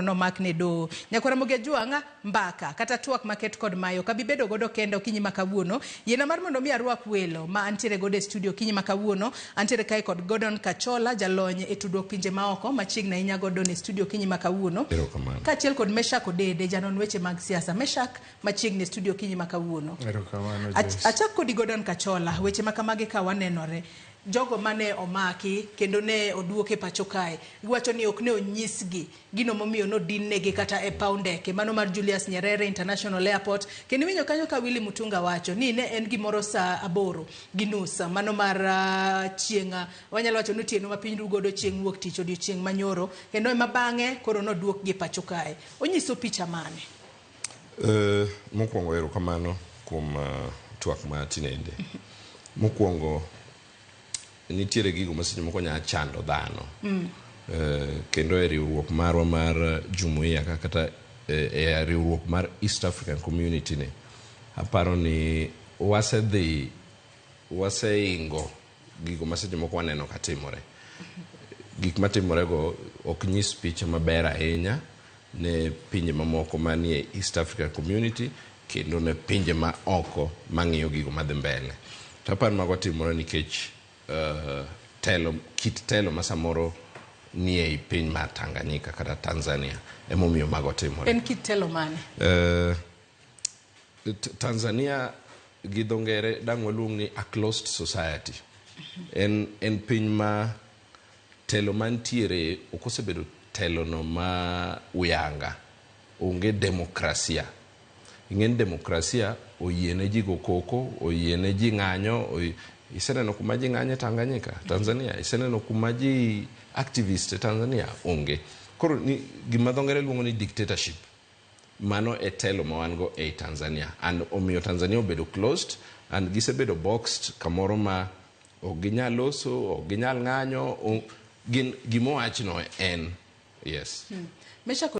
no makne do nyakora moge juanga mbaka kata tuak maket kod mayo kabibedo godo kendo kinyi makawuono yena mar mondo mi arwak welo ma antiere godo e studio kinyi makawuono antiere kai kod Gordon Kachola jalony e tudruok pinje maoko machiegna inya godo ne studio kinyi makawuono kaachiel kod Meshak Odede janon weche mag siasa Meshak machiegni e studio kinyi makawuono achak kodi Gordon Kachola weche makamage ka wanenore jogo mane omaki kendo ne oduoke pacho kae giwacho ni ok ne onyisgi gino momiyo no dinnegi kata e paundeke mano mar Julius Nyerere International Airport kendo winyo kanyo ka Willy Mutunga wacho ni ne en gimoro saa 8:30 mano mar chienga wanyalo wacho ni tieno ma piny rugodo chieng wuok tich odiochieng manyoro kendo ema bange koro no duok gi pacho kae onyiso picha mane mokwongo ero kamano kuom twak ma tinende mokwongo nitiere gigo maseche moko nya chando dhano kendo e riwruok marwa mar jumuiya kata e riwruok mar East African Community ne aparo ni waseingo gigo maseche moko waneno katimore gik matimore go ok nyis picha maber ahinya ne pinje mamoko manie East African Community kendo ne pinje ma oko mang'iyo gigo madhi mbele taparo mago timore nikech kit telo masamoro nie i piny mar Tanganyika kata Tanzania emomiyo mago timore en kit telo mane Tanzania gi dho ngere dang' waluong ni a closed society en piny ma telo mantiere ok osebedo telo no ma uyanga onge demokrasia ingen demokrasia oyiene ji go koko oyiene ji ng'anyo iseneno kuma ji ng'anye Tanzania iseneno kuma ji activist Tanzania onge koro gima dho ngere luongo ni dictatorship mano e telo ma wan go e Tanzania and omiyo Tanzania obedo closed and gisebedo boxed kamoro ma ok ginyal loso ok ginyal ng'anyo gin gimowachno en yes Meshak